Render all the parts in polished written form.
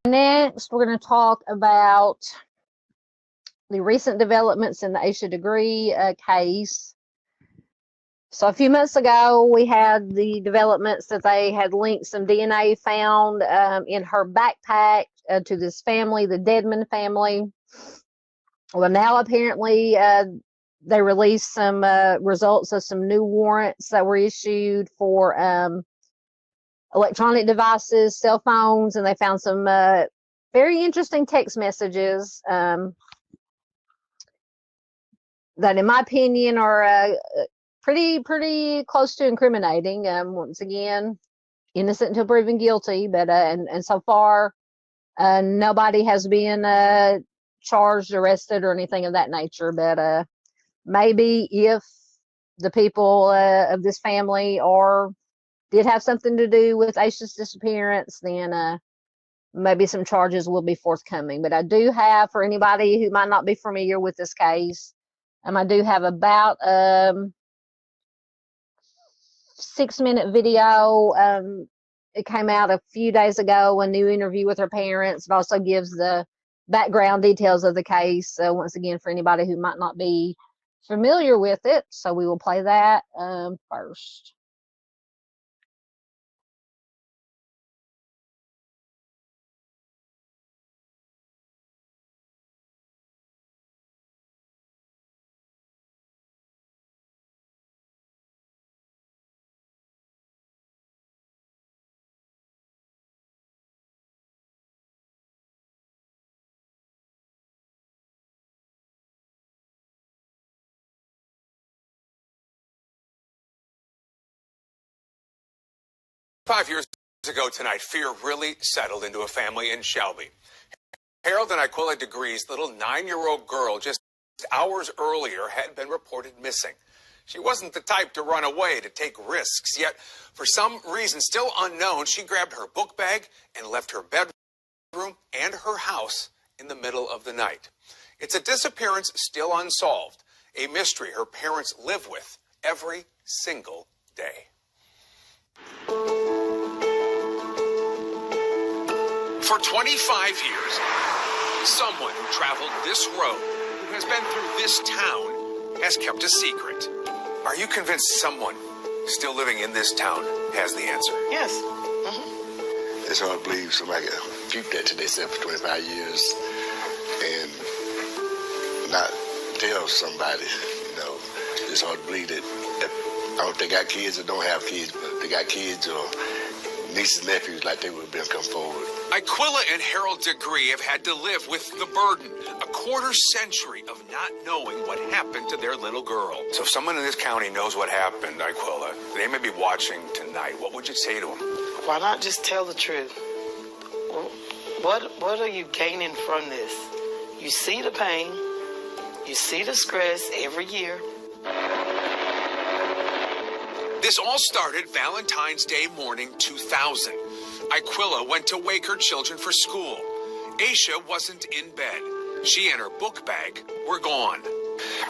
Next, we're going to talk about the recent developments in the Asha Degree case. So a few months ago, we had the developments that they had linked some DNA found in her backpack to this family, the Dedman family. Well, now apparently they released some results of some new warrants that were issued for electronic devices, cell phones, and they found some very interesting text messages that, in my opinion, are pretty close to incriminating. Once again, innocent until proven guilty, but and so far, nobody has been charged, arrested, or anything of that nature. But maybe if the people of this family did have something to do with Asha's disappearance, then maybe some charges will be forthcoming. But I do have, for anybody who might not be familiar with this case, I do have about 6-minute video. It came out a few days ago, a new interview with her parents. It also gives the background details of the case, once again, for anybody who might not be familiar with it. So we will play that first. Five years ago tonight, fear really settled into a family in Shelby. Harold and Aquila Degree's little 9-year-old girl just hours earlier had been reported missing. She wasn't the type to run away, to take risks, yet for some reason still unknown, she grabbed her book bag and left her bedroom and her house in the middle of the night. It's a disappearance still unsolved, a mystery her parents live with every single day. For 25 years, someone who traveled this road, who has been through this town, has kept a secret. Are you convinced someone still living in this town has the answer? Yes. It's hard to believe somebody can keep that to themselves for 25 years and not tell somebody, It's hard to believe that I don't think they got kids or don't have kids, but if they got kids or nieces and nephews, like they would have been come forward. Aquila and Harold Degree have had to live with the burden, a quarter-century of not knowing what happened to their little girl. So if someone in this county knows what happened, Aquila, they may be watching tonight. What would you say to them? Why not just tell the truth? What are you gaining from this? You see the pain, you see the stress every year. This all started Valentine's Day morning 2000. Aquila went to wake her children for school. Asha wasn't in bed. She and her book bag were gone.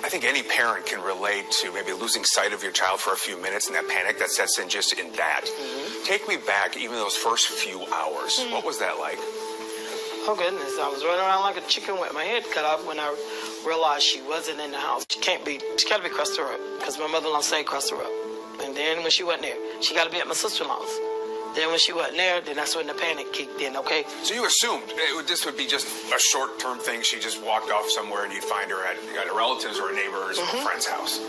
I think any parent can relate to maybe losing sight of your child for a few minutes and that panic that sets in just in that. Take me back even those first few hours. What was that like? Oh, goodness. I was running around like a chicken with my head cut off when I realized she wasn't in the house. She got to be across the road because my mother-in-law stayed across the road. And then when she wasn't there, she got to be at my sister-in-law's. Then when she wasn't there, then that's when the panic kicked in, okay? So you assumed this would be just a short-term thing. She just walked off somewhere and you'd find her at either relatives or a neighbor's or a friend's house.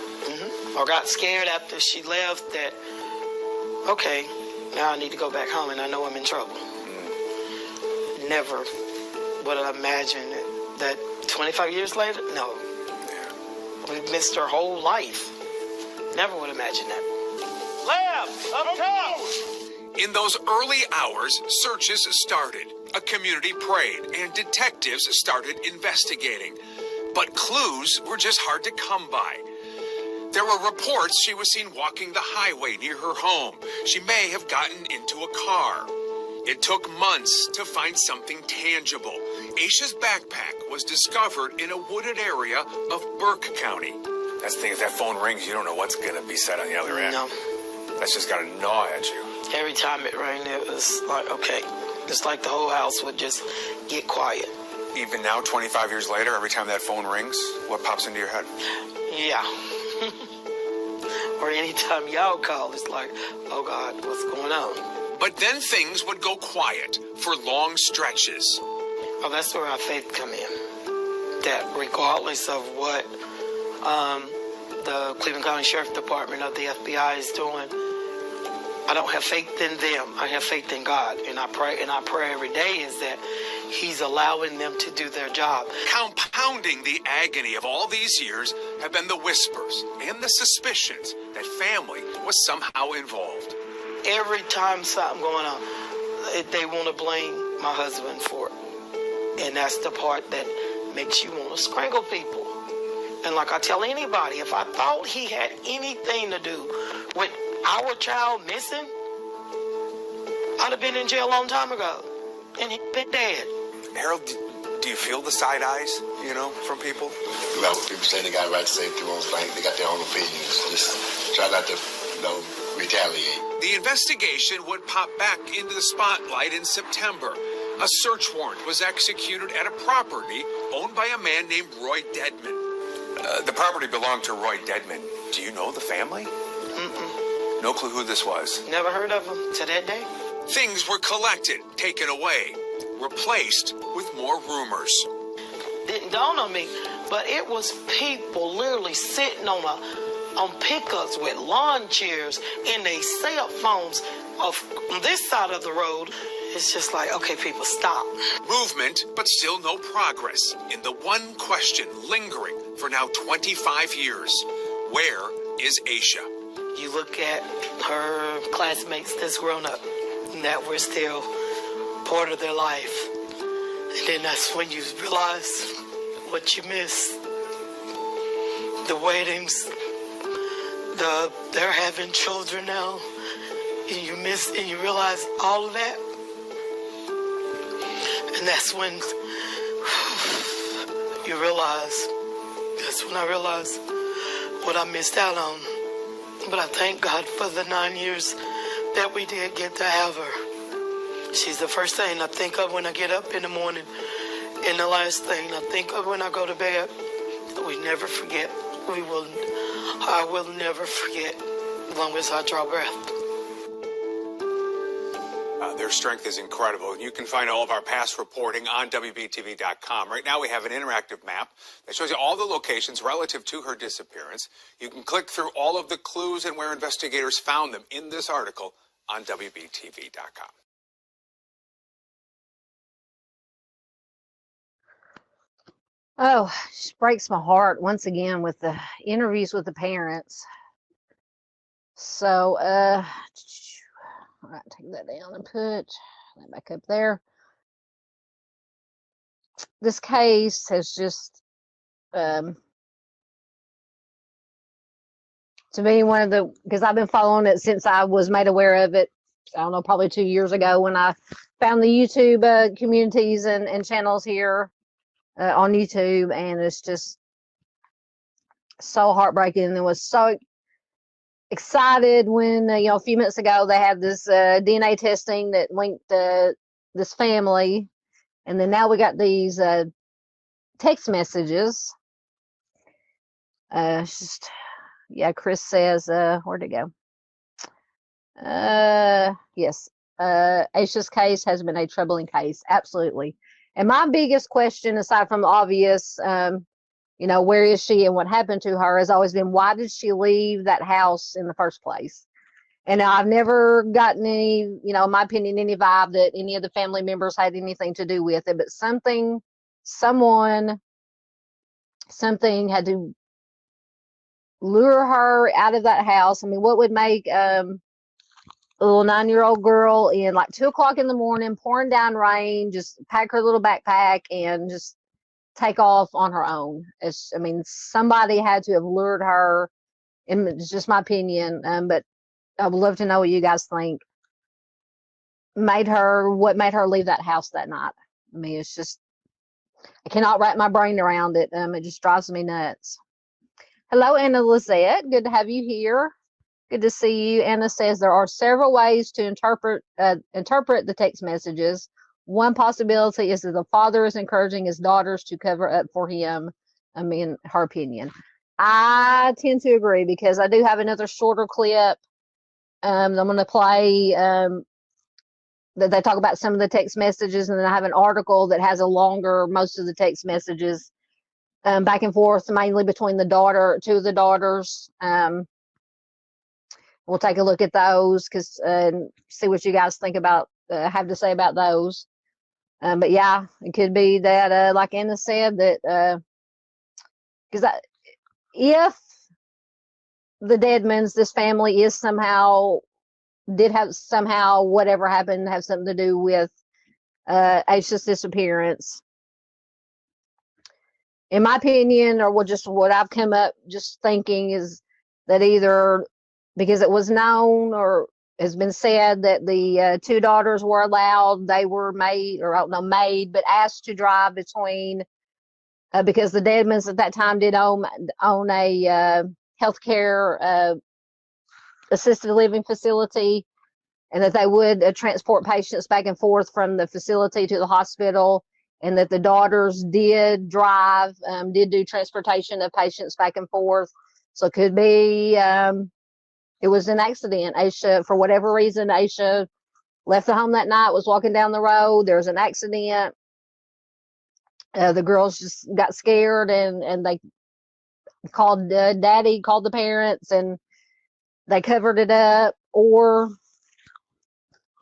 Or got scared after she left that, okay, now I need to go back home and I know I'm in trouble. Never would have imagined that 25 years later, no. Yeah. We missed her whole life. Never would imagine that. Left, up top! In those early hours, searches started. A community prayed, and detectives started investigating. But clues were just hard to come by. There were reports she was seen walking the highway near her home. She may have gotten into a car. It took months to find something tangible. Asha's backpack was discovered in a wooded area of Burke County. That's the thing, if that phone rings, you don't know what's going to be said on the other end. No. That's just got to gnaw at you. Every time it rang, it was like, okay, It's like the whole house would just get quiet. Even now, 25 years later, every time that phone rings, what pops into your head? Yeah. Or anytime y'all call, it's like, oh God, what's going on? But then things would go quiet for long stretches. Oh, that's where our faith come in. That regardless of what the Cleveland County Sheriff Department of the FBI is doing, I don't have faith in them. I have faith in God. And I pray every day is that He's allowing them to do their job. Compounding the agony of all these years have been the whispers and the suspicions that family was somehow involved. Every time something going on, they want to blame my husband for it. And that's the part that makes you want to strangle people. And like I tell anybody, if I thought he had anything to do with our child missing, I'd have been in jail a long time ago. And he'd been dead. Harold, do you feel the side eyes, from people? Well, people say they got a right to say what they want to think. They got their own opinions. Just try not to, retaliate. The investigation would pop back into the spotlight in September. A search warrant was executed at a property owned by a man named Roy Dedman. The property belonged to Roy Dedman. Do you know the family? Mm-mm. No clue who this was? Never heard of him to that day. Things were collected, taken away, replaced with more rumors. Didn't dawn on me, but it was people literally sitting on pickups with lawn chairs and their cell phones on this side of the road. It's just like, okay, people, stop. Movement, but still no progress in the one question lingering for now 25 years. Where is Asha? You look at her classmates that's grown up, and that we're still part of their life. And then that's when you realize what you miss. The weddings, they're having children now. And you realize all of that. And that's when you realize, that's when I realized what I missed out on. But I thank God for the 9 years that we did get to have her. She's the first thing I think of when I get up in the morning, and the last thing I think of when I go to bed. We never forget. I will never forget as long as I draw breath. Their strength is incredible. You can find all of our past reporting on WBTV.com. Right now we have an interactive map that shows you all the locations relative to her disappearance. You can click through all of the clues and where investigators found them in this article on WBTV.com. Oh, it just breaks my heart once again with the interviews with the parents. So, all right, take that down and put that back up there. This case has just, to me, because I've been following it since I was made aware of it, I don't know, probably 2 years ago when I found the YouTube communities and channels here on YouTube, and it's just so heartbreaking, and was so excited when a few minutes ago they had this DNA testing that linked this family, and then now we got these text messages. It's just, yeah, Chris says, where'd it go? Yes, Asha's case has been a troubling case, absolutely. And my biggest question, aside from the obvious, where is she and what happened to her, has always been, why did she leave that house in the first place? And I've never gotten any, in my opinion, any vibe that any of the family members had anything to do with it. But something had to lure her out of that house. I mean, what would make a little 9-year-old girl in like 2 o'clock in the morning, pouring down rain, just pack her little backpack and just take off on her own? Somebody had to have lured her, and it's just my opinion, but I would love to know what you guys think. What made her leave that house that night? I mean, it's just, I cannot wrap my brain around it. It just drives me nuts. Hello, Anna Lizette. Good to have you here. Good to see you. Anna says there are several ways to interpret the text messages. One possibility is that the father is encouraging his daughters to cover up for him. I mean, her opinion. I tend to agree, because I do have another shorter clip I'm going to play that they talk about some of the text messages, and then I have an article that has a longer, most of the text messages back and forth, mainly between two of the daughters. We'll take a look at those, because see what you guys think about, have to say about those. But yeah, it could be that, like Anna said, that because if the Deadmans, this family is did have somehow, whatever happened, have something to do with Asha's disappearance. In my opinion, or what I've come up just thinking, is that either because it was known or has been said that the two daughters were allowed, they were made, or I don't know, made, but asked to drive between, because the Deadmans at that time did own a healthcare assisted living facility, and that they would transport patients back and forth from the facility to the hospital, and that the daughters did drive, did do transportation of patients back and forth. So it could be it was an accident. Asha, for whatever reason, Asha left the home that night, was walking down the road. There was an accident. The girls just got scared, and they called daddy, called the parents, and they covered it up. Or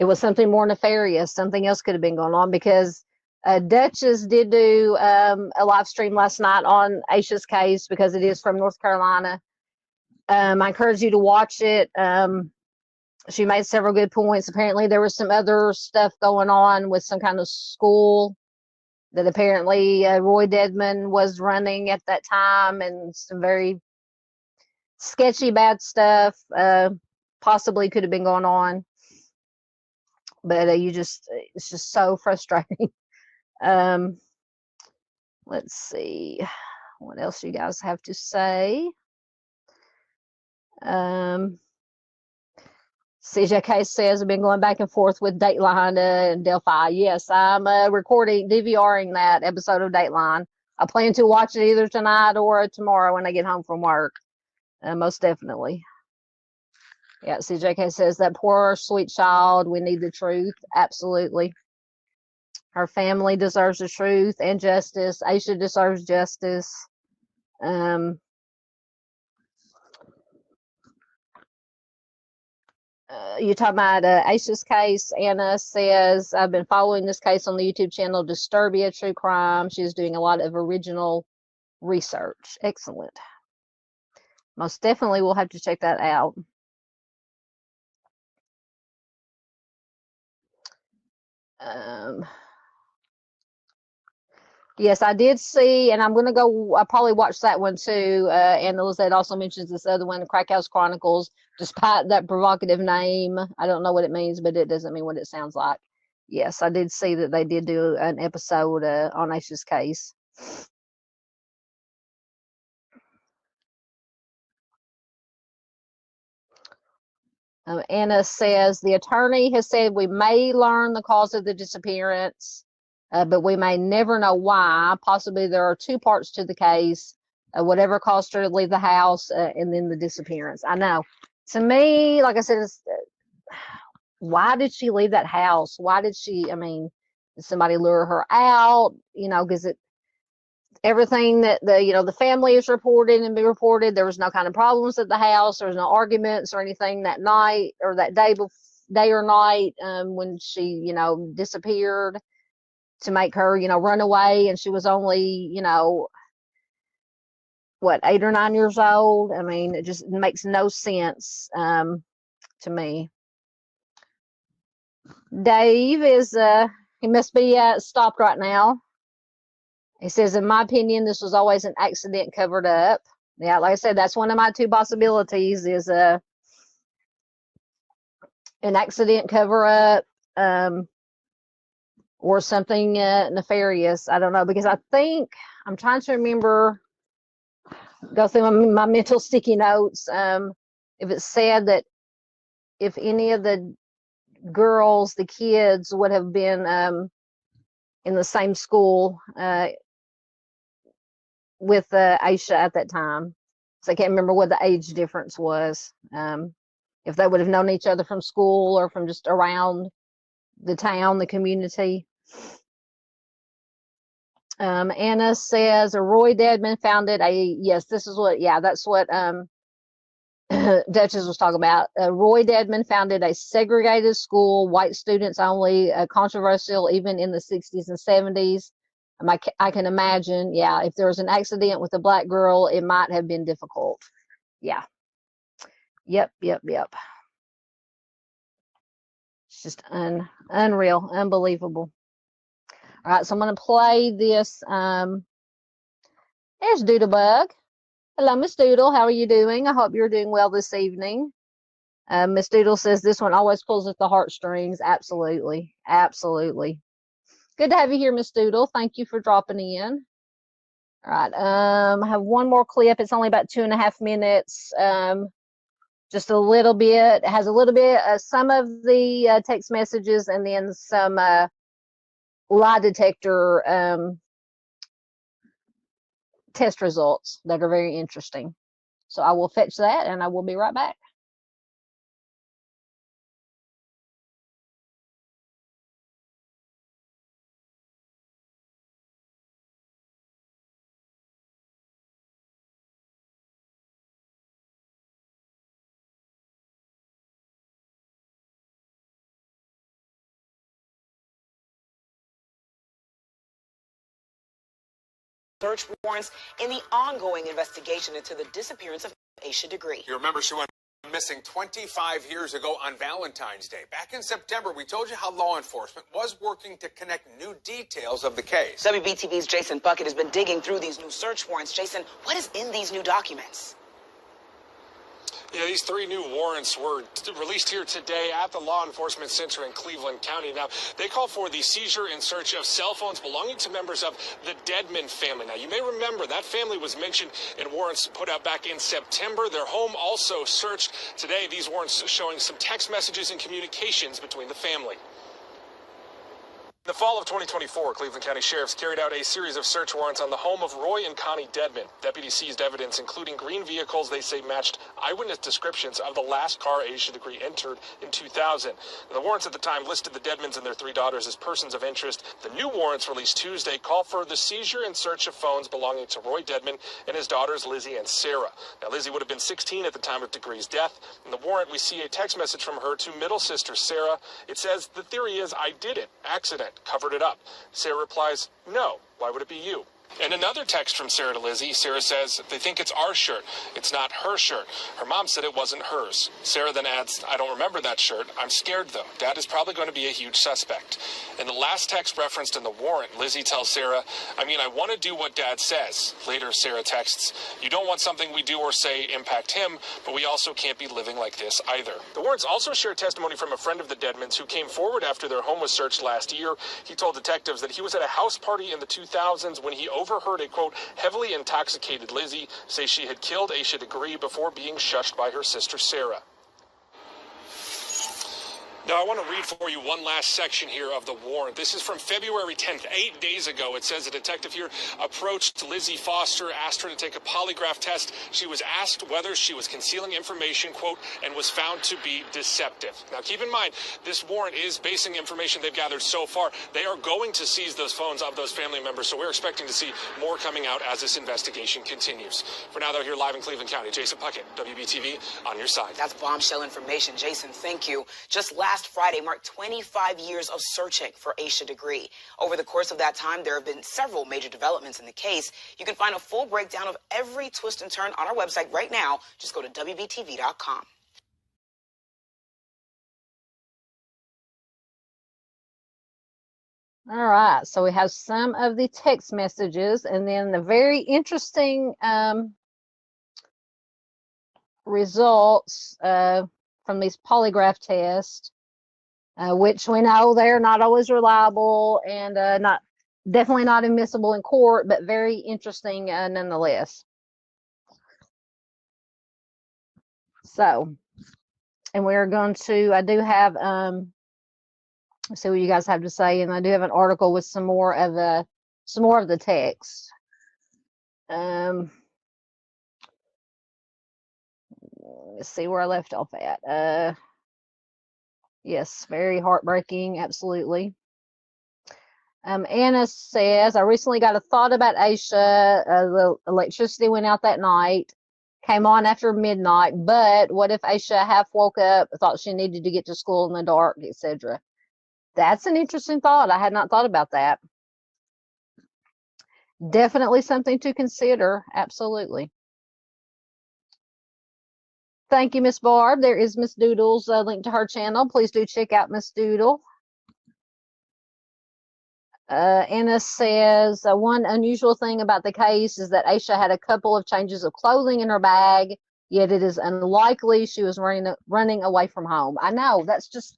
it was something more nefarious. Something else could have been going on, because Duchess did do a live stream last night on Asha's case, because it is from North Carolina. I encourage you to watch it. She made several good points. Apparently there was some other stuff going on with some kind of school that apparently Roy Deadman was running at that time, and some very sketchy, bad stuff possibly could have been going on. But it's just so frustrating. Let's see what else you guys have to say. CJK says, I've been going back and forth with Dateline and Delphi. Yes, I'm DVRing that episode of Dateline. I plan to watch it either tonight or tomorrow when I get home from work. Most definitely. Yeah, CJK says, that poor sweet child, we need the truth. Absolutely. Her family deserves the truth and justice. Asha deserves justice. You talking about Asha's case. Anna says, I've been following this case on the YouTube channel Disturbia True Crime. She's doing a lot of original research. Excellent. Most definitely we'll have to check that out. Yes, I did see, and I'm going to go, I'll probably watch that one too. And Lizette also mentions this other one, Crack House Chronicles, despite that provocative name. I don't know what it means, but it doesn't mean what it sounds like. Yes, I did see that they did do an episode on Asha's case. Anna says, the attorney has said we may learn the cause of the disappearance, but we may never know why. Possibly there are two parts to the case, whatever caused her to leave the house, and then the disappearance. I know. To me, like I said, why did she leave that house? Why did she, did somebody lure her out? Because everything that the family is reported and be reported, there was no kind of problems at the house. There was no arguments or anything that night or that day or night when she disappeared, to make her run away. And she was only 8 or 9 years old. It just makes no sense to me. Dave is he must be stopped right now. He says, in my opinion, this was always an accident covered up. Yeah, like I said, that's one of my two possibilities, is an accident cover up or something nefarious. I don't know, because I think, I'm trying to remember, go through my mental sticky notes. if it said that if any of the girls, the kids, would have been in the same school with Asha at that time. So I can't remember what the age difference was. If they would have known each other from school or from just around the town, the community. Anna says Roy Dedman founded yes, this is what, yeah, that's what Duchess was talking about. Roy Dedman founded a segregated school, white students only, controversial even in the 60s and 70s. I can imagine, yeah, if there was an accident with a black girl, it might have been difficult. Yeah. Yep. It's just unreal, unbelievable. All right, so I'm going to play this. There's Doodlebug. Hello, Miss Doodle. How are you doing? I hope you're doing well this evening. Miss Doodle says this one always pulls at the heartstrings. Absolutely. Good to have you here, Miss Doodle. Thank you for dropping in. All right. I have one more clip. It's only about 2.5 minutes. Just a little bit. It has a little bit, some of the text messages, and then some lie detector test results that are very interesting. So I will fetch that and I will be right back. Search warrants in the ongoing investigation into the disappearance of Asha Degree. You remember she went missing 25 years ago on Valentine's Day. Back in September, we told you how law enforcement was working to connect new details of the case. WBTV's Jason Puckett has been digging through these new search warrants. Jason, what is in these new documents? Yeah, these 3 new warrants were released here today at the Law Enforcement Center in Cleveland County. Now, they call for the seizure and search of cell phones belonging to members of the Dedman family. Now, you may remember that family was mentioned in warrants put out back in September. Their home also searched today. These warrants showing some text messages and communications between the family. In the fall of 2024, Cleveland County sheriffs carried out a series of search warrants on the home of Roy and Connie Dedman. Deputies seized evidence, including green vehicles they say matched eyewitness descriptions of the last car Asha Degree entered in 2000. The warrants at the time listed the Dedmans and their 3 daughters as persons of interest. The new warrants released Tuesday call for the seizure and search of phones belonging to Roy Dedman and his daughters Lizzie and Sarah. Now, Lizzie would have been 16 at the time of Degree's death. In the warrant, we see a text message from her to middle sister Sarah. It says, "The theory is I did it. Accident. Covered it up." Sarah replies, "No, why would it be you?" And another text from Sarah to Lizzie. Sarah says, "They think it's our shirt. It's not her shirt. Her mom said it wasn't hers." Sarah then adds, "I don't remember that shirt. I'm scared, though. Dad is probably going to be a huge suspect." In the last text referenced in the warrant, Lizzie tells Sarah, I want to do what Dad says." Later, Sarah texts, "You don't want something we do or say impact him, but we also can't be living like this either." The warrants also share testimony from a friend of the Dedmans who came forward after their home was searched last year. He told detectives that he was at a house party in the 2000s when he overheard a, quote, heavily intoxicated Lizzie say she had killed Asha Degree before being shushed by her sister Sarah. Now, I want to read for you one last section here of the warrant. This is from February 10th, 8 days ago. It says a detective here approached Lizzie Foster, asked her to take a polygraph test. She was asked whether she was concealing information, quote, and was found to be deceptive. Now, keep in mind, this warrant is basing information they've gathered so far. They are going to seize those phones of those family members, so we're expecting to see more coming out as this investigation continues. For now, though, here live in Cleveland County, Jason Puckett, WBTV, on your side. That's bombshell information. Jason, thank you. Just last Friday marked 25 years of searching for Asha Degree. Over the course of that time, there have been several major developments in the case. You can find a full breakdown of every twist and turn on our website right now. Just go to WBTV.com. All right, so we have some of the text messages and then the very interesting results from these polygraph tests, which we know they're not always reliable and definitely not admissible in court, but very interesting nonetheless. So, and we're going to, I do have, let's see what you guys have to say. And I do have an article with some more of the text. Let's see where I left off at. Yes, very heartbreaking. Absolutely. Anna says, I recently got a thought about Asha. The electricity went out that night, came on after midnight, but what if Asha half woke up, thought she needed to get to school in the dark, etc.? That's an interesting thought. I had not thought about that. Definitely something to consider. Absolutely. Thank you, Miss Barb. There is Miss Doodle's link to her channel. Please do check out Miss Doodle. Anna says, one unusual thing about the case is that Asha had a couple of changes of clothing in her bag, yet it is unlikely she was running away from home. I know, that's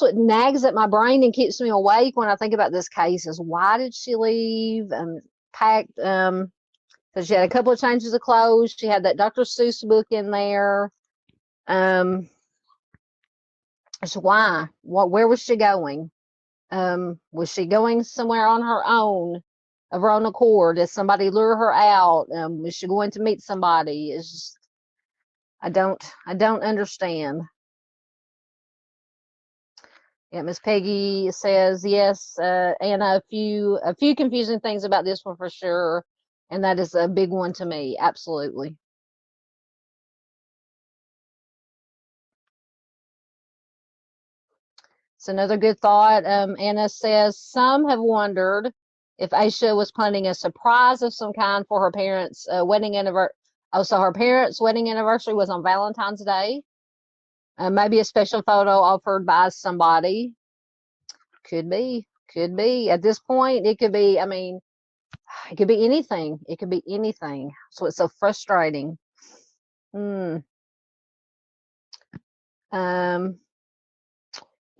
what nags at my brain and keeps me awake when I think about this case, is why did she leave and packed, because she had a couple of changes of clothes. She had that Dr. Seuss book in there. So why? Where was she going? Was she going somewhere on her own, of her own accord? Did somebody lure her out? Was she going to meet somebody? It's just, I don't understand. Yeah, Miss Peggy says, yes, Anna, a few confusing things about this one for sure, and that is a big one to me. Absolutely. It's another good thought. Anna says, some have wondered if Asha was planning a surprise of some kind for her parents' wedding anniversary. Oh, so her parents' wedding anniversary was on Valentine's Day. Maybe a special photo offered by somebody. Could be. At this point, it could be, I mean, it could be anything. It could be anything. So it's so frustrating.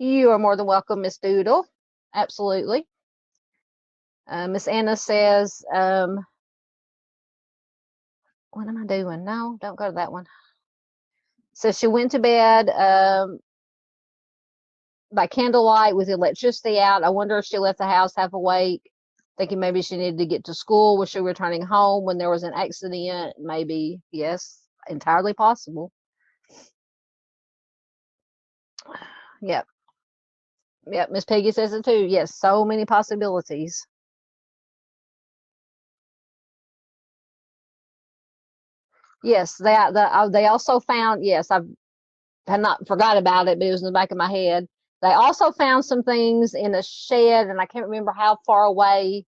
You are more than welcome, Miss Doodle. Absolutely. Miss Anna says, what am I doing? No, don't go to that one. So she went to bed by candlelight with the electricity out. I wonder if she left the house half awake, thinking maybe she needed to get to school. Was she returning home when there was an accident? Maybe. Yes, entirely possible. Yep. Miss Peggy says it too. Yes, so many possibilities. Yes, they also found, yes, I had not forgot about it, but it was in the back of my head. They also found some things in a shed, and I can't remember how far away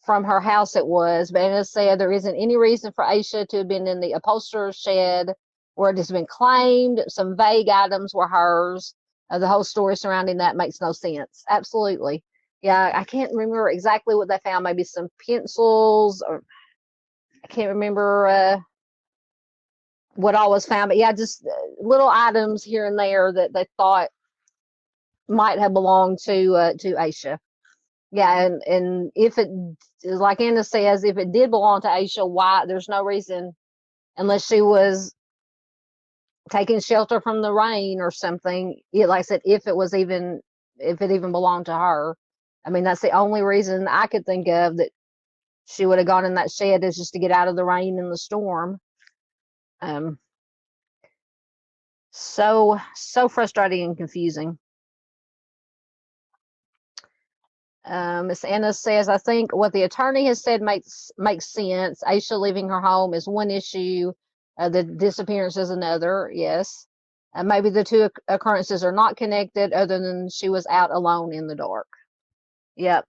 from her house it was, but Anna said there isn't any reason for Asha to have been in the upholsterer's shed where it has been claimed some vague items were hers. The whole story surrounding that makes no sense. Absolutely. Yeah, I can't remember exactly what they found. Maybe some pencils, or I can't remember what all was found, but yeah, just little items here and there that they thought might have belonged to Asha. Yeah, and if it, like Anna says, if it did belong to Asha, why? There's no reason, unless she was taking shelter from the rain or something. Like I said, if it even belonged to her. I mean, that's the only reason I could think of that she would have gone in that shed, is just to get out of the rain and the storm. So frustrating and confusing. Miss Anna says, I think what the attorney has said makes sense. Asha leaving her home is one issue. The disappearance is another. Yes. Maybe the two occurrences are not connected, other than she was out alone in the dark. Yep.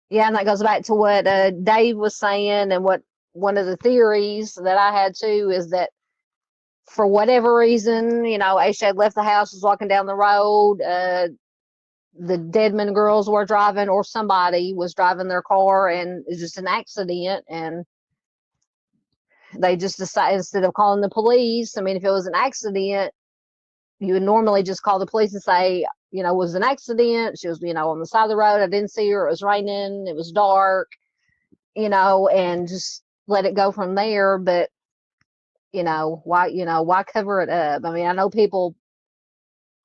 Yeah, and that goes back to what Dave was saying, and what one of the theories that I had too is that for whatever reason, Asha had left the house, was walking down the road. The Deadman girls were driving, or somebody was driving their car, and it's just an accident, and they just decided, instead of calling the police, I mean, if it was an accident, you would normally just call the police and say, it was an accident. She was, on the side of the road. I didn't see her. It was raining. It was dark, and just let it go from there. But, why cover it up? I mean, I know people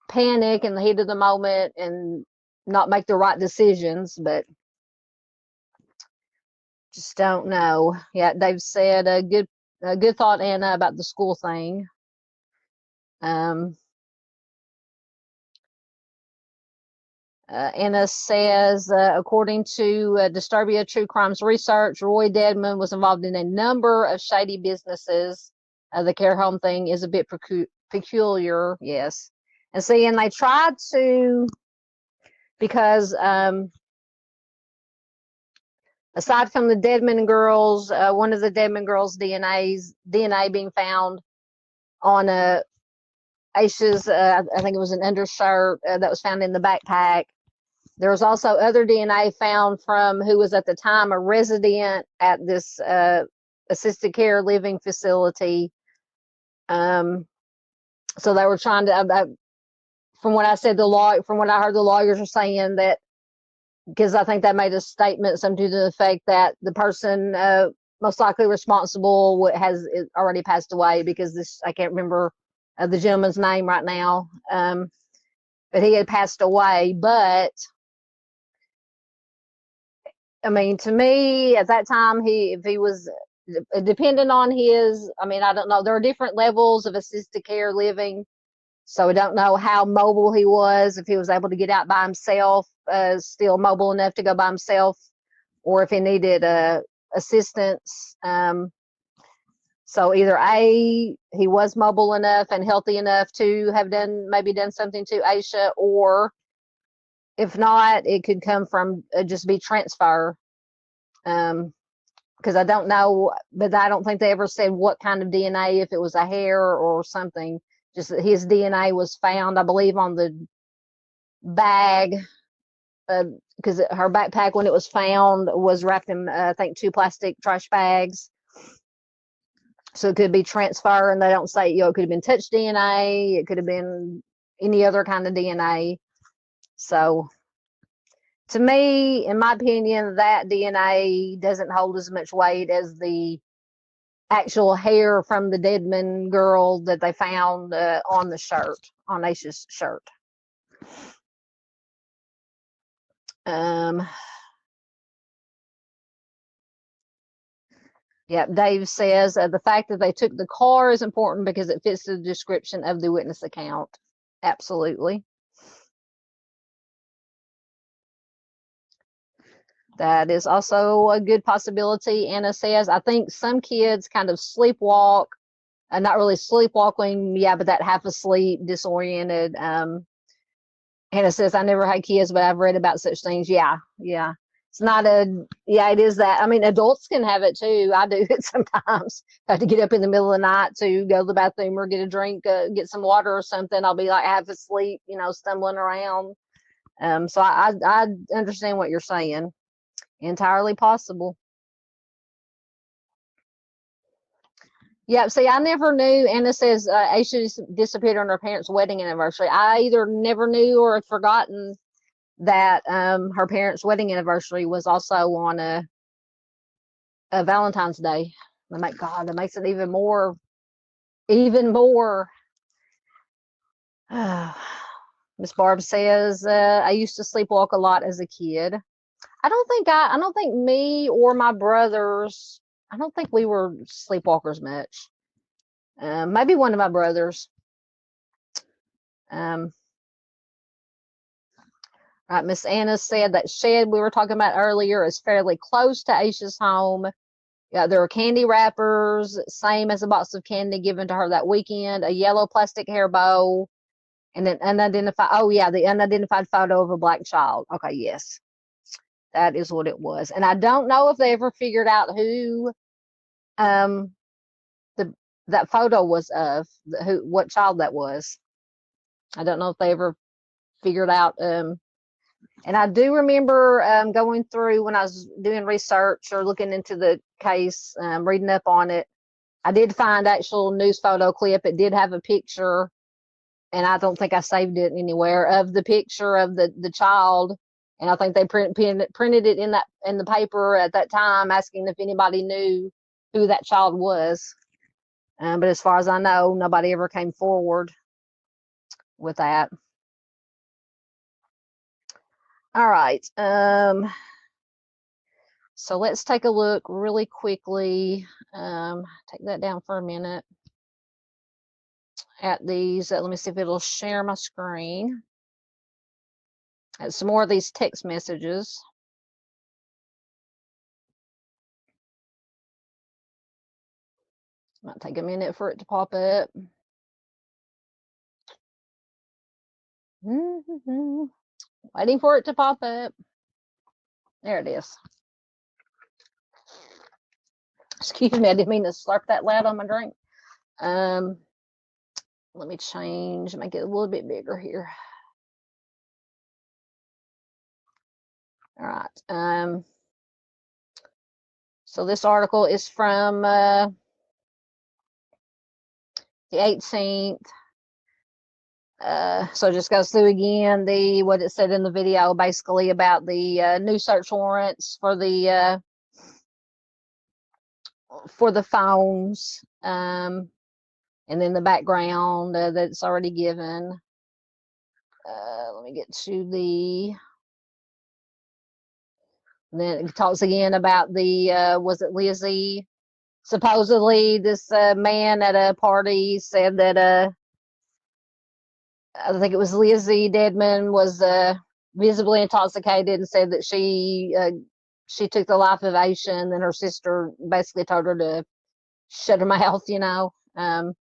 panic in the heat of the moment and not make the right decisions, but just don't know. Yeah, Dave said a good thought, Anna, about the school thing. Anna says, according to Disturbia True Crimes research, Roy Dedman was involved in a number of shady businesses. The care home thing is a bit peculiar, yes. And see, and they tried to, because aside from the Dedman girls, one of the Dedman girls' DNA being found on Aisha's, I think it was an undershirt that was found in the backpack. There was also other DNA found from who was at the time a resident at this assisted care living facility. So they were trying to, from what I said, from what I heard, the lawyers are saying that, because I think they made a statement, something to the effect that the person most likely responsible has already passed away, because I can't remember the gentleman's name right now, but he had passed away. But I mean, to me, at that time, if he was dependent on I mean, I don't know. There are different levels of assisted care living. So I don't know how mobile he was, if he was able to get out by himself, still mobile enough to go by himself, or if he needed assistance. So either A, he was mobile enough and healthy enough to have maybe done something to Aisha, or if not, it could come from just be transfer. Because I don't know, but I don't think they ever said what kind of DNA, if it was a hair or something. Just that his DNA was found, I believe, on the bag, because her backpack, when it was found, was wrapped in, I think, 2 plastic trash bags. So it could be transfer, and they don't say, it could have been touch DNA, it could have been any other kind of DNA. So to me, in my opinion, that DNA doesn't hold as much weight as the actual hair from the Dedman girl that they found on the shirt, on Aisha's shirt. Dave says the fact that they took the car is important because it fits the description of the witness account. Absolutely. That is also a good possibility. Anna says, I think some kids kind of sleepwalk, not really sleepwalking, but that half asleep, disoriented. Hannah says, I never had kids, but I've read about such things. Yeah. It's not it is that. I mean, adults can have it too. I do it sometimes. I have to get up in the middle of the night to go to the bathroom or get a drink, get some water or something. I'll be like half asleep, stumbling around. So I understand what you're saying. Entirely possible. Yeah, see, I never knew. Anna says Aisha disappeared on her parents' wedding anniversary. I either never knew or had forgotten that her parents' wedding anniversary was also on a Valentine's Day. That makes it even more. Miss Barb says, I used to sleepwalk a lot as a kid. I don't think me or my brothers, I don't think we were sleepwalkers much. Maybe one of my brothers. Right, Miss Anna said that shed we were talking about earlier is fairly close to Aisha's home. Yeah, there are candy wrappers, same as a box of candy given to her that weekend, a yellow plastic hair bow, and an the unidentified photo of a black child. Okay, yes. That is what it was. And I don't know if they ever figured out who that photo was of, what child that was. I don't know if they ever figured out. And I do remember going through when I was doing research or looking into the case, reading up on it. I did find actual news photo clip. It did have a picture, and I don't think I saved it anywhere, of the picture of the child. And I think they printed it in the paper at that time, asking if anybody knew who that child was. But as far as I know, nobody ever came forward with that. All right. So let's take a look really quickly. Take that down for a minute at these. Let me see if it'll share my screen. Some more of these text messages. Might take a minute for it to pop up. Waiting for it to pop up. There it is. Excuse me, I didn't mean to slurp that loud on my drink. Let me change, make it a little bit bigger here. All right. So this article is from the 18th. So it just goes through again what it said in the video, basically about the new search warrants for the phones, and then the background that's already given. Let me get to then it talks again about was it Lizzie? Supposedly this man at a party said that I think it was Lizzie Dedman was visibly intoxicated and said that she took the life of Asha, and then her sister basically told her to shut her mouth, you know. So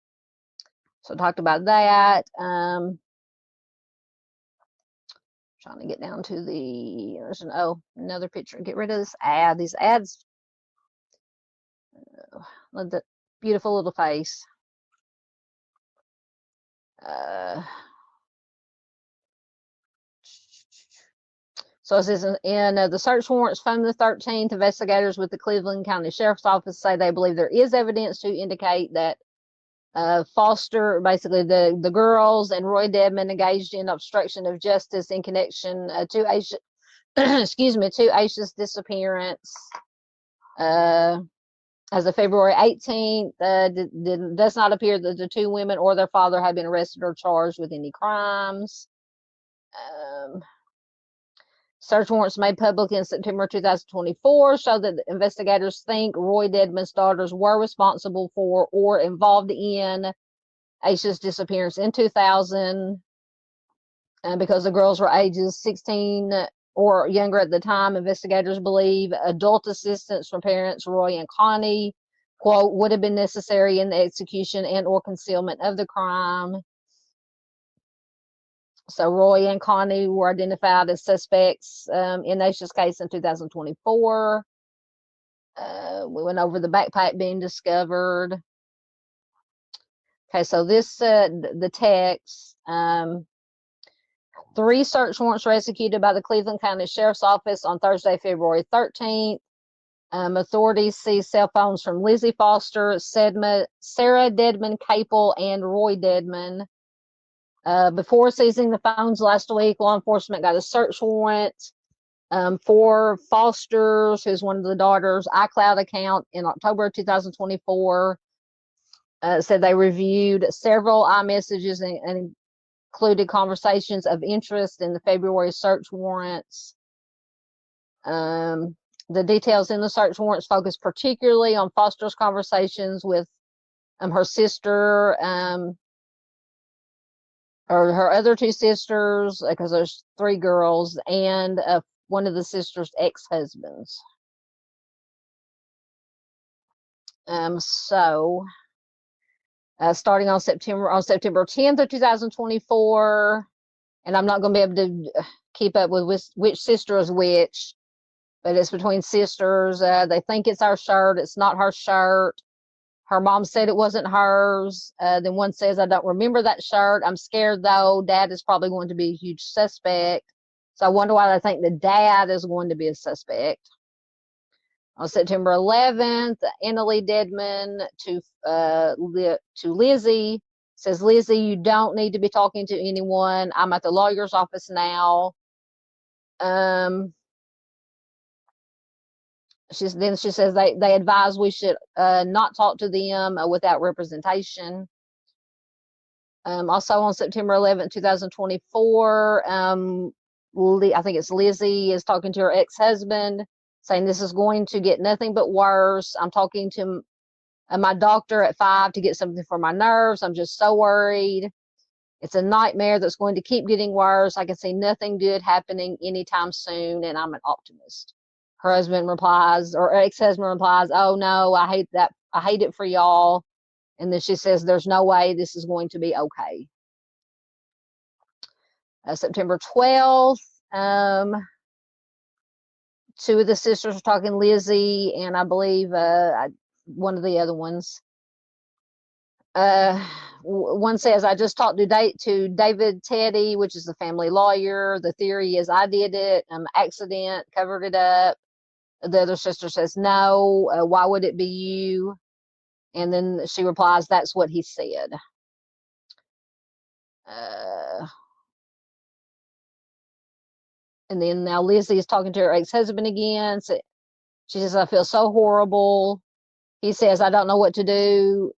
I talked about that. Trying to get down to there's another picture. Get rid of this ad. These ads, the beautiful little face. So it says in the search warrants from the 13th, investigators with the Cleveland County Sheriff's Office say they believe there is evidence to indicate that Foster, basically the girls, and Roy Dedman engaged in obstruction of justice in connection to Asha, to Asha's disappearance. As of February 18th, does not appear that the two women or their father have been arrested or charged with any crimes. Search warrants made public in September 2024 show that investigators think Roy Dedman's daughters were responsible for or involved in Asha's disappearance in 2000. And because the girls were ages 16 or younger at the time, investigators believe adult assistance from parents Roy and Connie, quote, would have been necessary in the execution and or concealment of the crime. So Roy and Connie were identified as suspects in Asha's case in 2024. We went over the backpack being discovered. Okay, so this, the text, 3 search warrants were executed by the Cleveland County Sheriff's Office on Thursday, February 13th. Authorities seized cell phones from Lizzie Foster, Sarah Dedman Capel, and Roy Dedman. Before seizing the phones last week, law enforcement got a search warrant for Foster's, who's one of the daughters, iCloud account in October 2024. Said they reviewed several iMessages and included conversations of interest in the February search warrants. The details in the search warrants focus particularly on Foster's conversations with her sister, or her other 2 sisters, because there's 3 girls, and one of the sisters' ex-husbands. Starting on September 10th of 2024, and I'm not going to be able to keep up with which sister is which, but it's between sisters. They think it's our shirt. It's not her shirt. Her mom said it wasn't hers. Then one says, I don't remember that shirt. I'm scared, though. Dad is probably going to be a huge suspect. So I wonder why they think the dad is going to be a suspect. On September 11th, Annalie Dedman to Lizzie says, Lizzie, you don't need to be talking to anyone. I'm at the lawyer's office now. Then she says they advise we should not talk to them without representation. Also on September 11th, 2024, I think it's Lizzie is talking to her ex-husband, saying this is going to get nothing but worse. I'm talking to my doctor at 5 to get something for my nerves. I'm just so worried. It's a nightmare that's going to keep getting worse. I can see nothing good happening anytime soon, and I'm an optimist. Her husband replies, or ex-husband replies, oh no, I hate that. I hate it for y'all. And then she says, there's no way this is going to be okay. September 12th, two of the sisters are talking, Lizzie, and I believe one of the other ones. One says, I just talked to David Teddy, which is the family lawyer. The theory is I did it, accident, covered it up. The other sister says, no, why would it be you? And then she replies, that's what he said. And then now Lizzie is talking to her ex-husband again. So she says, I feel so horrible. He says, I don't know what to do.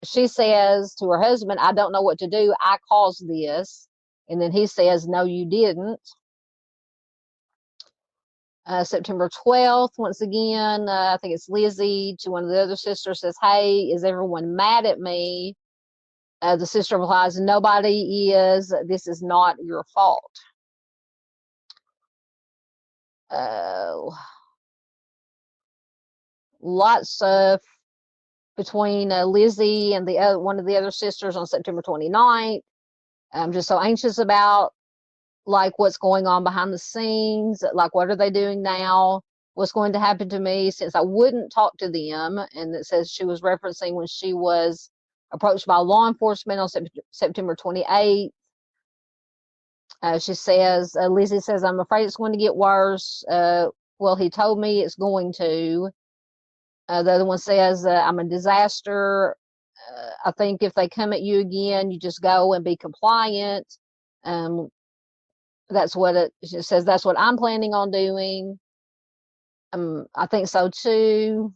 She says to her husband, I don't know what to do. I caused this. And then he says, no, you didn't. September 12th, once again, I think it's Lizzie to one of the other sisters, says, hey, is everyone mad at me? The sister replies, nobody is. This is not your fault. Lots of between Lizzie and one of the other sisters on September 29th. I'm just so anxious about like what's going on behind the scenes, like what are they doing now? What's going to happen to me since I wouldn't talk to them? And it says she was referencing when she was approached by law enforcement on September 28th. She says, Lizzie says, I'm afraid it's going to get worse. Well, he told me it's going to. The other one says, I'm a disaster. I think if they come at you again, you just go and be compliant. That's what she says. That's what I'm planning on doing. I think so too.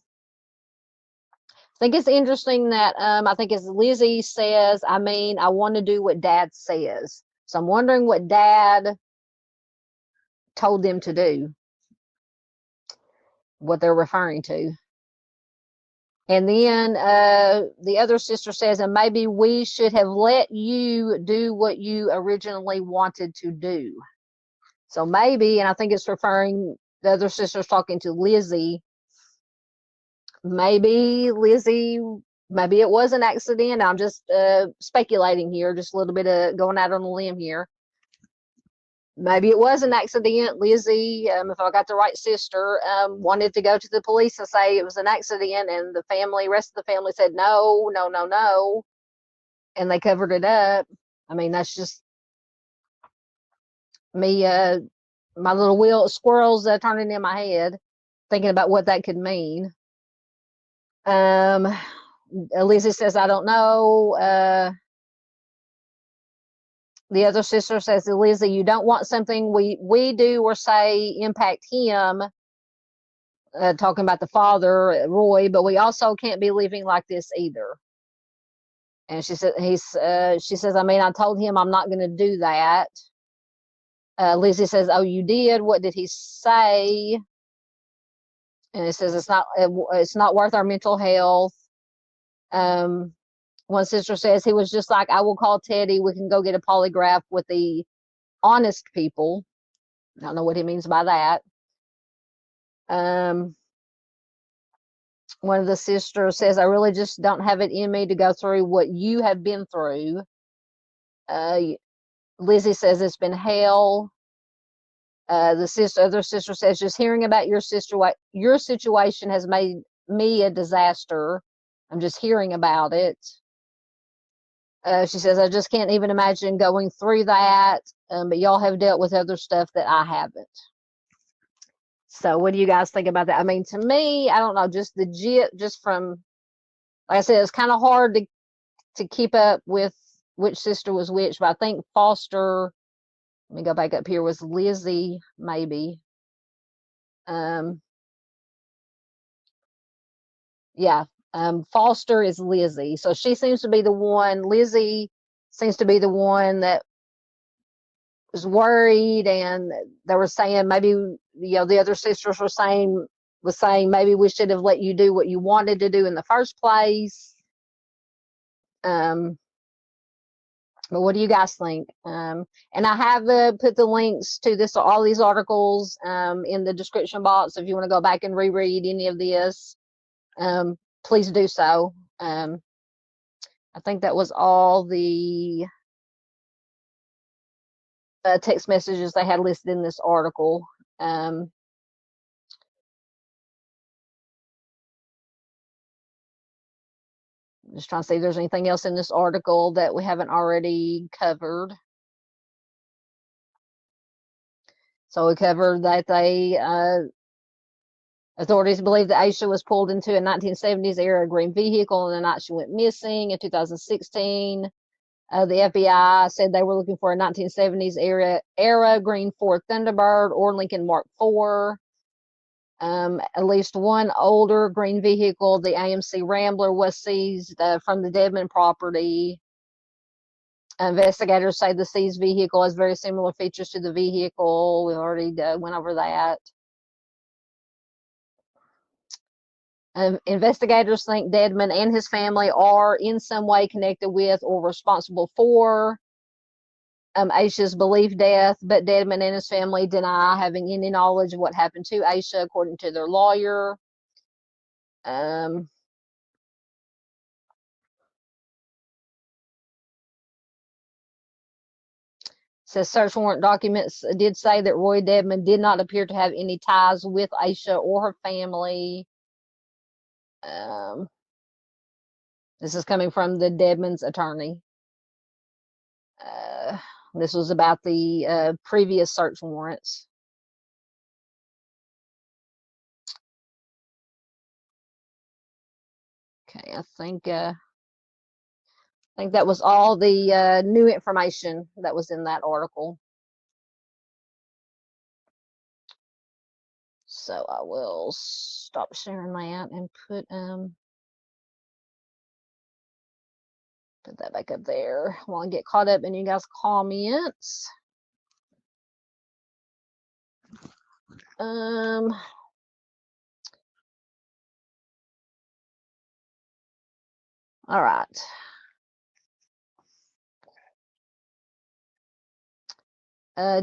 I think it's interesting that I think as Lizzie says, I want to do what Dad says. So I'm wondering what Dad told them to do, what they're referring to. And then the other sister says, and maybe we should have let you do what you originally wanted to do. So maybe, and I think it's referring, the other sister's talking to Lizzie. Maybe it was an accident. I'm just speculating here, just a little bit of going out on a limb here. Maybe it was an accident. Lizzie, if I got the right sister, wanted to go to the police and say it was an accident, and the rest of the family said no, no, no, no, and they covered it up. I mean, that's just me, my little squirrels turning in my head, thinking about what that could mean. Lizzie says, I don't know. The other sister says to Lizzie, you don't want something we do or say impact him, talking about the father, Roy, but we also can't be living like this either. And she said, she says, I told him I'm not going to do that. Lizzie says, oh, you did? What did he say? And it says, it's not worth our mental health. One sister says, he was just like, I will call Teddy. We can go get a polygraph with the honest people. I don't know what he means by that. One of the sisters says, I really just don't have it in me to go through what you have been through. Lizzie says, it's been hell. The other sister says, just hearing about your situation has made me a disaster. I'm just hearing about it. She says, I just can't even imagine going through that. But y'all have dealt with other stuff that I haven't. So what do you guys think about that? To me, I don't know, just from, like I said, it's kind of hard to keep up with which sister was which, but I think Foster, let me go back up here, was Lizzie, maybe. Yeah. Foster is Lizzie. So she seems to be the one. Lizzie seems to be the one that was worried, and they were saying maybe, the other sisters were saying maybe we should have let you do what you wanted to do in the first place. But what do you guys think? And I have put the links to all these articles in the description box. If you want to go back and reread any of this, please do so. I think that was all the text messages they had listed in this article. Just trying to see if there's anything else in this article that we haven't already covered. So we covered that authorities believe that Asha was pulled into a 1970s era green vehicle on the night she went missing in 2016. The FBI said they were looking for a 1970s era green Ford Thunderbird or Lincoln Mark IV. At least one older green vehicle, the AMC Rambler, was seized from the Dedman property. Investigators say the seized vehicle has very similar features to the vehicle. We already went over that. Investigators think Dedman and his family are in some way connected with or responsible for Aisha's believed death, but Dedman and his family deny having any knowledge of what happened to Aisha, according to their lawyer. Says search warrant documents did say that Roy Dedman did not appear to have any ties with Aisha or her family. This is coming from the Dedman's attorney. This was about the previous search warrants. Okay, I think that was all the new information that was in that article. So I will stop sharing that and put that back up there while I get caught up in you guys' comments. All right.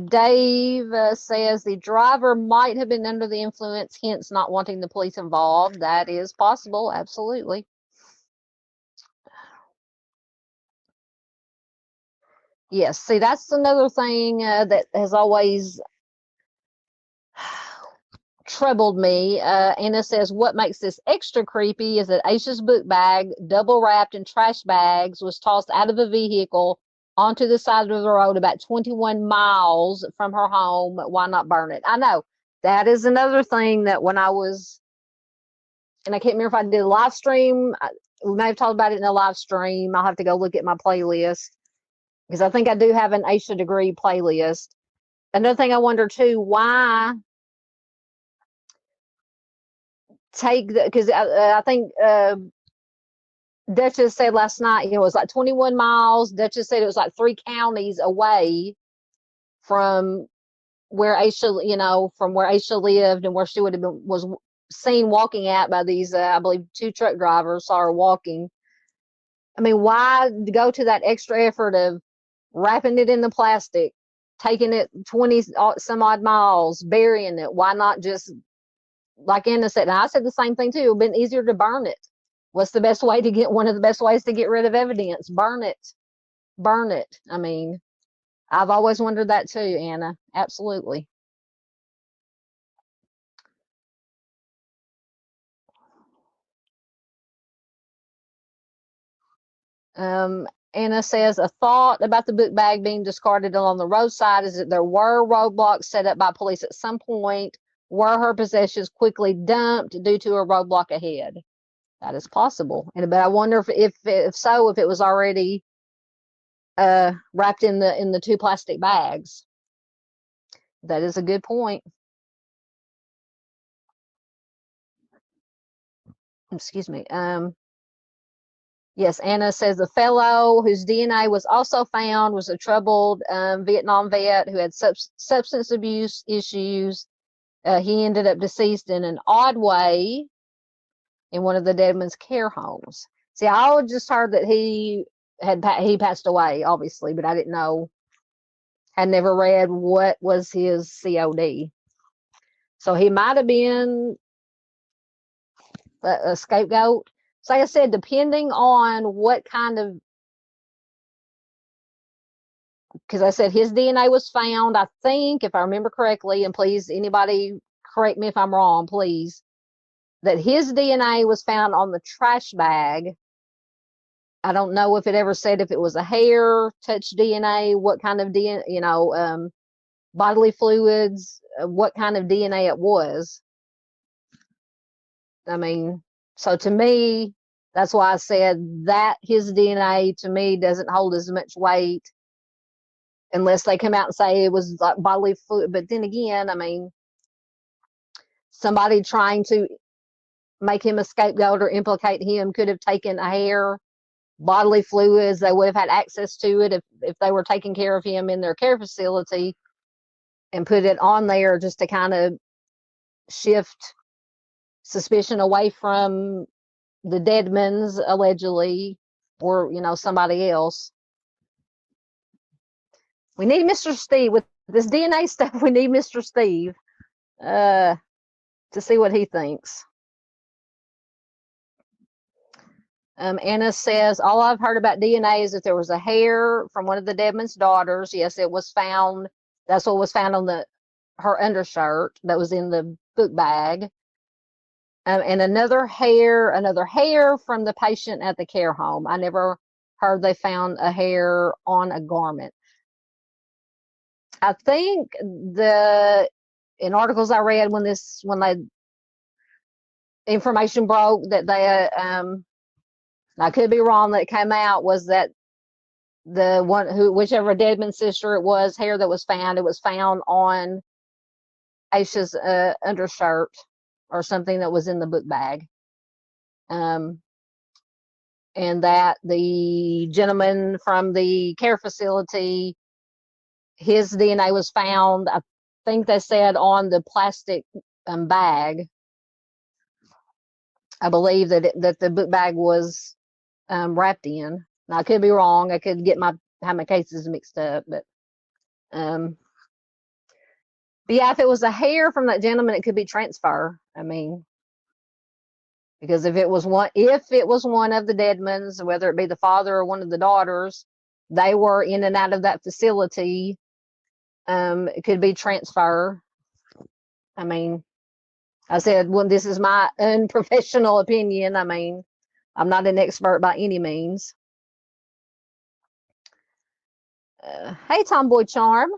Dave says the driver might have been under the influence, hence not wanting the police involved. That is possible, absolutely. Yes, see, that's another thing that has always troubled me. Anna says, what makes this extra creepy is that Aisha's book bag, double wrapped in trash bags, was tossed out of a vehicle onto the side of the road about 21 miles from her home. Why not burn it? I know. That is another thing that when I was, and I can't remember if I did a live stream, we may have talked about it in a live stream. I'll have to go look at my playlist because I think I do have an Asha Degree playlist. Another thing I wonder too, why because I think Duchess said last night, it was like 21 miles. Duchess said it was like 3 counties away from where Asha, from where Asha lived and where she would have been, was seen walking at by these, I believe, 2 truck drivers saw her walking. I mean, why go to that extra effort of wrapping it in the plastic, taking it 20 some odd miles, burying it? Why not just, like Anna said, and I said the same thing too, it would have been easier to burn it. What's the best way to get, one of the best ways to get rid of evidence? Burn it. Burn it. I mean, I've always wondered that too, Anna. Absolutely. Anna says, a thought about the book bag being discarded along the roadside is that there were roadblocks set up by police at some point. Were her possessions quickly dumped due to a roadblock ahead? That is possible. But I wonder if so, if it was already wrapped in the 2 plastic bags. That is a good point. excuse me. Yes, Anna says the fellow whose DNA was also found was a troubled Vietnam vet who had substance abuse issues. He ended up deceased in an odd way in one of the Deadman's care homes. See, I just heard that he passed away, obviously, but I didn't know. Had never read what was his COD. So he might have been a scapegoat. So like I said, depending on what kind of, because I said his DNA was found, I think, if I remember correctly, and please, anybody correct me if I'm wrong, please, that his DNA was found on the trash bag. I don't know if it ever said if it was a hair, touch DNA, what kind of DNA, bodily fluids, what kind of DNA it was. I mean, so to me, that's why I said that his DNA to me doesn't hold as much weight unless they come out and say it was like bodily fluid. But then again, I mean, somebody trying to make him a scapegoat or implicate him could have taken a hair, bodily fluids. They would have had access to it if they were taking care of him in their care facility and put it on there just to kind of shift suspicion away from the Deadmans, allegedly, or, somebody else. We need Mr. Steve. With this DNA stuff, we need Mr. Steve to see what he thinks. Anna says, all I've heard about DNA is that there was a hair from one of the Deadman's daughters. Yes, it was found. That's what was found on her undershirt that was in the book bag. And another hair from the patient at the care home. I never heard they found a hair on a garment. I think in articles I read when the information broke that they, I could be wrong, that came out was that the one whichever Deadman sister it was, hair that was found, it was found on Aisha's undershirt or something that was in the book bag. And that the gentleman from the care facility, his DNA was found, I think they said, on the plastic bag. I believe that the book bag was wrapped in. Now, I could be wrong. I could get have my cases mixed up, but yeah, if it was a hair from that gentleman, it could be transfer. I mean, because if it was one of the Deadmans, whether it be the father or one of the daughters, they were in and out of that facility. It could be transfer. I mean, I said, well, this is my unprofessional opinion. I mean, I'm not an expert by any means. Hey, Tomboy Charm.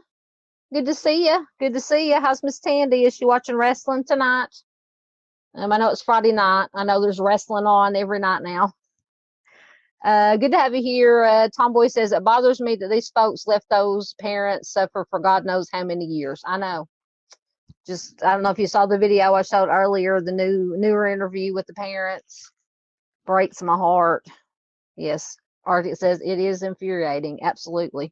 Good to see you. Good to see you. How's Miss Tandy? Is she watching wrestling tonight? I know it's Friday night. I know there's wrestling on every night now. Good to have you here. Tomboy says, it bothers me that these folks left those parents suffer for God knows how many years. I know. I don't know if you saw the video I showed earlier, the newer interview with the parents. Breaks my heart. Yes. Arctic says it is infuriating. Absolutely.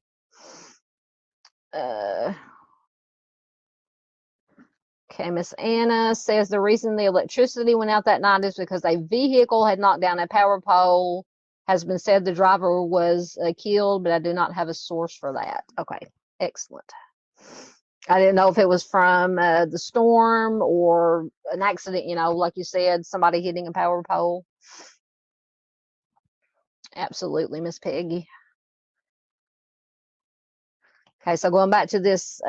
Okay, Miss Anna says the reason the electricity went out that night is because a vehicle had knocked down a power pole. Has been said the driver was killed, but I do not have a source for that. Okay, excellent. I didn't know if it was from the storm or an accident, like you said, somebody hitting a power pole. Absolutely, Miss Peggy. Okay, so going back to this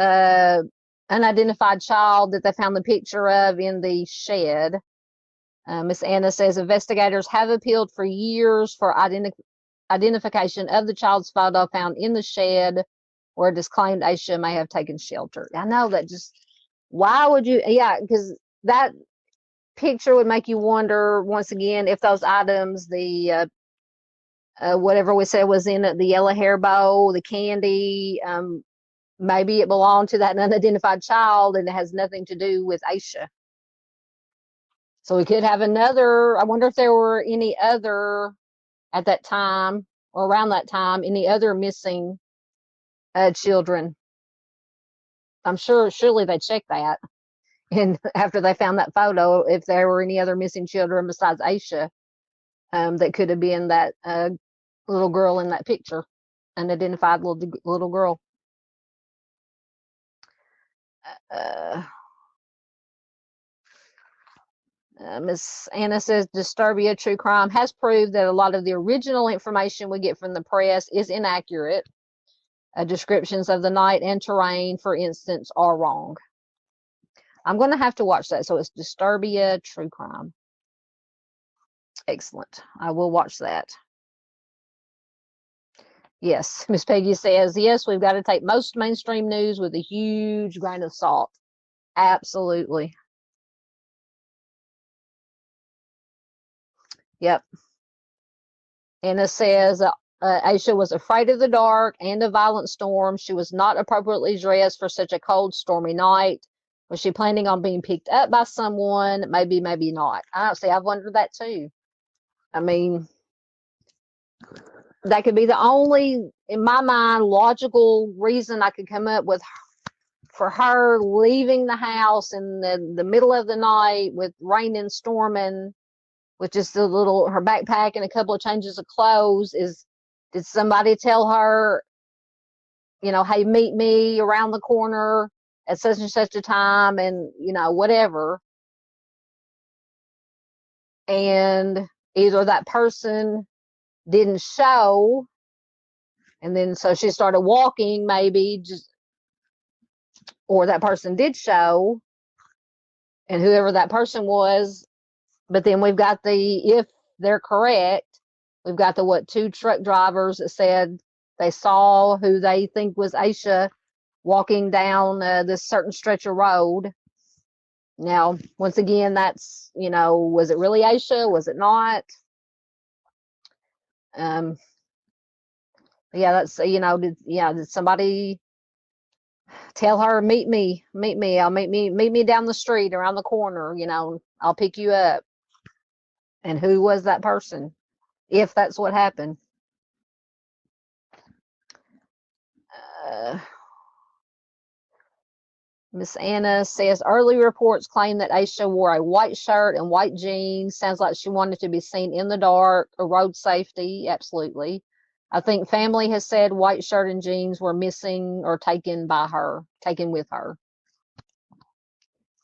unidentified child that they found the picture of in the shed. Miss Anna says investigators have appealed for years for identification of the child's photo found in the shed where it is claimed Aisha may have taken shelter. I know that why would you? Yeah, because that picture would make you wonder once again if those items, the whatever we said was in it, the yellow hair bow, the candy, maybe it belonged to that unidentified child and it has nothing to do with Aisha. So we could have another. I wonder if there were any other at that time or around that time, any other missing children. I'm surely they checked that. And after they found that photo, if there were any other missing children besides Asha, that could have been that little girl in that picture, unidentified little girl. Miss Anna says Disturbia True Crime has proved that a lot of the original information we get from the press is inaccurate. Descriptions of the night and terrain, for instance, are wrong. I'm going to have to watch that. So it's Disturbia True Crime. Excellent. I will watch that. Yes, Miss Peggy says, yes, we've got to take most mainstream news with a huge grain of salt. Absolutely. Yep. Anna says, Asha was afraid of the dark and a violent storm. She was not appropriately dressed for such a cold, stormy night. Was she planning on being picked up by someone? Maybe, maybe not. I've wondered that too. I mean, that could be the only, in my mind, logical reason I could come up with for her leaving the house in the middle of the night with rain and storming, with just her backpack and a couple of changes of clothes. Did somebody tell her, hey, meet me around the corner at such and such a time, and whatever. And either that person didn't show, and then so she started walking, maybe, or that person did show, and whoever that person was. But then we've got if they're correct, we've got the two truck drivers that said they saw who they think was Asha walking down this certain stretch of road. Now, once again, that's, was it really Asha? Was it not? Yeah, that's, did somebody tell her, meet me, meet me down the street around the corner, I'll pick you up. And who was that person, if that's what happened? Miss Anna says early reports claim that Asha wore a white shirt and white jeans. Sounds like she wanted to be seen in the dark or road safety. Absolutely. I think family has said white shirt and jeans were missing or taken with her.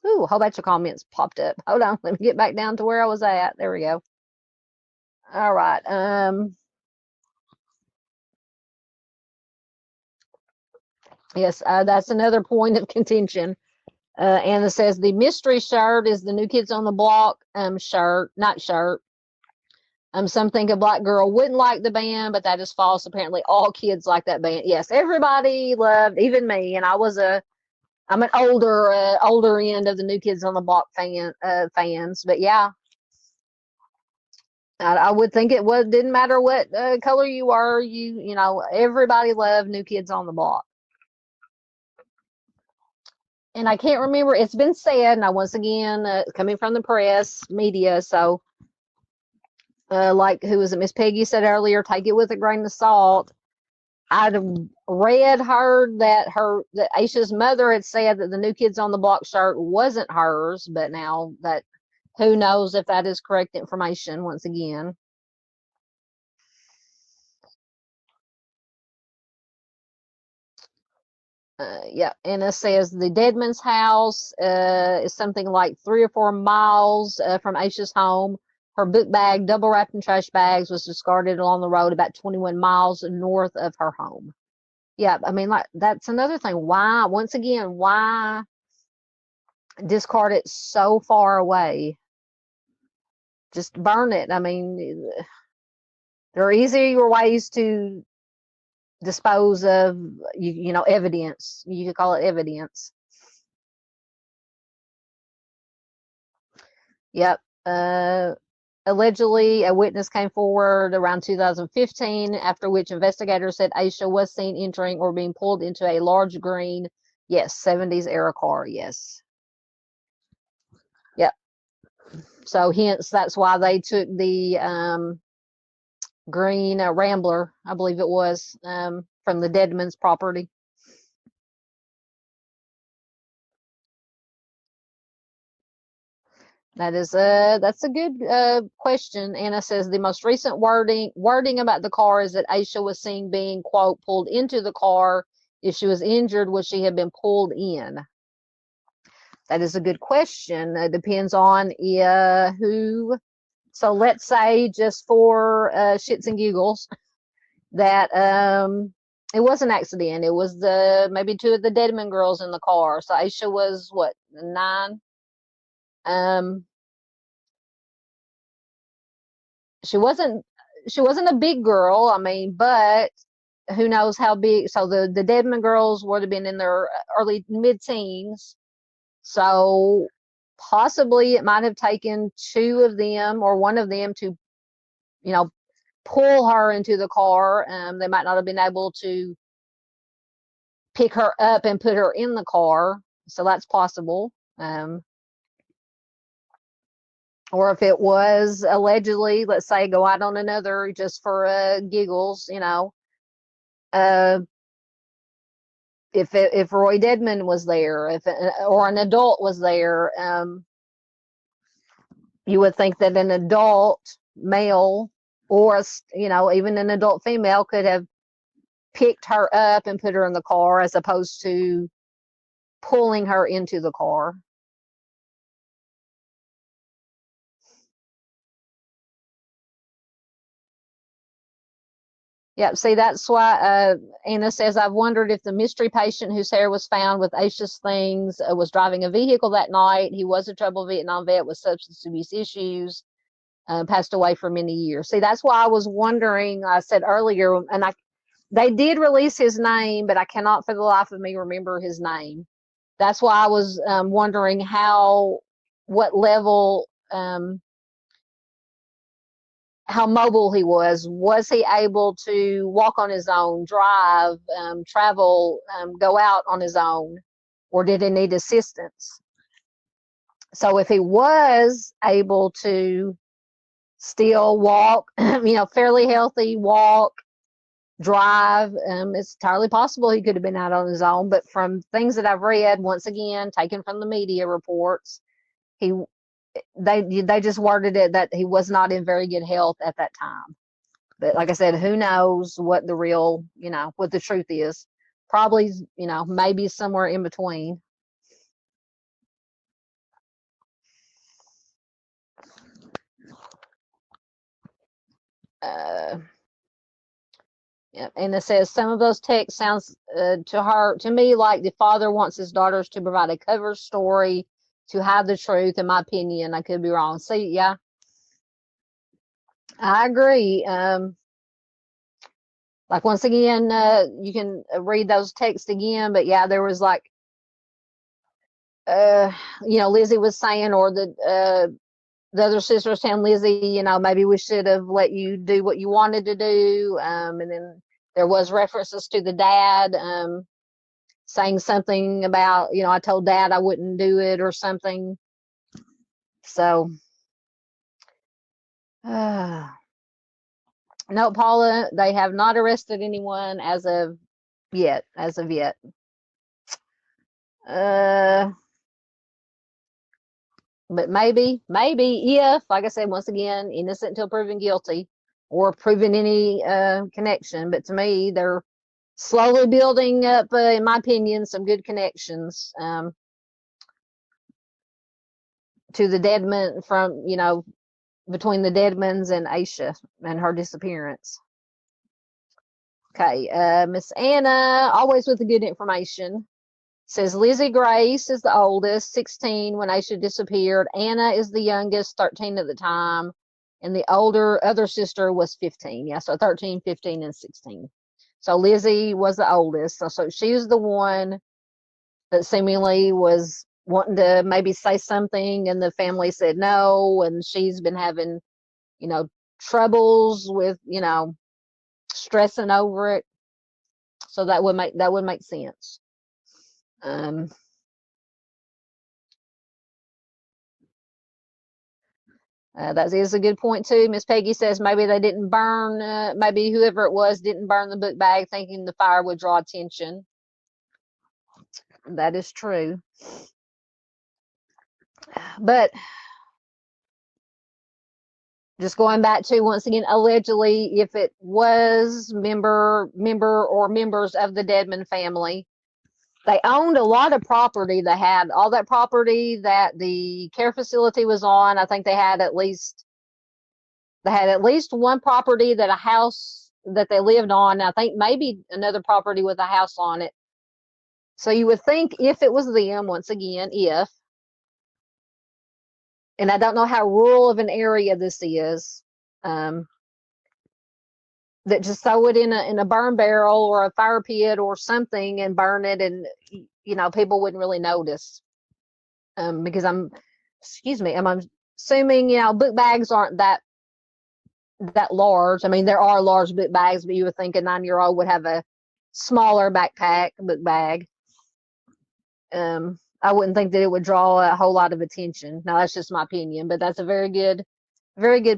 Ooh, a whole bunch of comments popped up. Hold on, let me get back down to where I was at. There we go. All right. Yes, that's another point of contention. Anna says the mystery shirt is the New Kids on the Block shirt, not shirt. Some think a black girl wouldn't like the band, but that is false. Apparently, all kids like that band. Yes, everybody loved, even me, and I'm an older end of the New Kids on the Block fans. But yeah, I would think didn't matter what color you were. Everybody loved New Kids on the Block. And I can't remember, it's been said, now once again, coming from the press, media, so like who was it, Miss Peggy said earlier, take it with a grain of salt. I'd heard that Asha's mother had said that the New Kids on the Block shirt wasn't hers, but now that, who knows if that is correct information once again. Yeah, Anna says the Deadman's house is something like 3 or 4 miles from Asha's home. Her book bag, double wrapped in trash bags, was discarded along the road about 21 miles north of her home. Yeah, I mean, like, that's another thing. Why discard it so far away? Just burn it. I mean, there are easier ways to dispose of evidence. You could call it evidence. Yep. Allegedly, a witness came forward around 2015, after which investigators said Asha was seen entering or being pulled into a large green, 70s era car. Yes. Yep. So hence that's why they took the green Rambler, I believe it was, from the Deadman's property. That's a good question. Anna says the most recent wording about the car is that Asha was seen being, quote, pulled into the car. If she was injured, would she have been pulled in? That is a good question. It depends on who. So let's say, just for shits and giggles, that it was an accident. It was maybe two of the Deadman girls in the car. So Asha was what, 9? She wasn't a big girl, I mean, but who knows how big. So the Deadman girls would have been in their early mid-teens. So possibly it might have taken two of them or one of them to, pull her into the car. They might not have been able to pick her up and put her in the car. So that's possible. Or if it was allegedly, let's say, go out on another just for giggles, if Roy Deadman was there, or an adult was there, you would think that an adult male or even an adult female could have picked her up and put her in the car as opposed to pulling her into the car. Yep, see, that's why Anna says, I've wondered if the mystery patient whose hair was found with Asha's things was driving a vehicle that night. He was a troubled Vietnam vet with substance abuse issues, passed away for many years. See, that's why I was wondering, I said earlier, and they did release his name, but I cannot for the life of me remember his name. That's why I was wondering what level, how mobile he was. Was he able to walk on his own, drive, travel, go out on his own, or did he need assistance? So if he was able to still walk, fairly healthy, walk, drive, it's entirely possible he could have been out on his own. But from things that I've read, once again, taken from the media reports, they just worded it that he was not in very good health at that time. But like I said, who knows what the real, what the truth is. Probably, maybe somewhere in between. Yeah, and it says some of those texts sounds to me like the father wants his daughters to provide a cover story to hide the truth. In my opinion, I could be wrong. See, yeah, I agree. Like once again, you can read those texts again, but yeah, there was like, Lizzie was saying, or the other sister was telling Lizzie, maybe we should have let you do what you wanted to do. And then there was references to the dad, saying something about, I told Dad I wouldn't do it or something. So, no, Paula, they have not arrested anyone as of yet. But maybe if, like I said, once again, innocent until proven guilty or proven any connection. But to me, they're slowly building up, in my opinion, some good connections to the Deadman from, between the Deadmans and Asha and her disappearance. Okay, Miss Anna, always with the good information, says Lizzie Grace is the oldest, 16 when Asha disappeared. Anna is the youngest, 13 at the time, and the other sister was 15. Yeah, so 13, 15, and 16. So Lizzie was the oldest. So she was the one that seemingly was wanting to maybe say something, and the family said no, and she's been having, troubles with, stressing over it. So that would make sense. That is a good point too. Miss Peggy says maybe they didn't burn, maybe whoever it was didn't burn the book bag thinking the fire would draw attention. That is true. But just going back to, once again, allegedly, if it was member or members of the Dedmon family, they owned a lot of property. They had all that property that the care facility was on. I think they had at least one property that a house that they lived on. I think maybe another property with a house on it. So you would think if it was them, once again, and I don't know how rural of an area this is, that just throw it in a burn barrel or a fire pit or something and burn it, and people wouldn't really notice. Because I'm assuming book bags aren't that large. I mean, there are large book bags, but you would think a 9-year-old would have a smaller backpack book bag. I wouldn't think that it would draw a whole lot of attention. Now, that's just my opinion, but that's a very good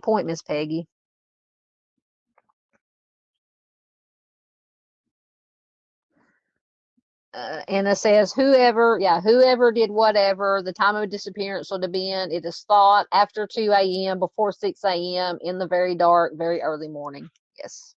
point, Miss Peggy. Anna says, whoever did whatever, the time of disappearance would have been, it is thought, after 2 a.m., before 6 a.m., in the very dark, very early morning. Yes.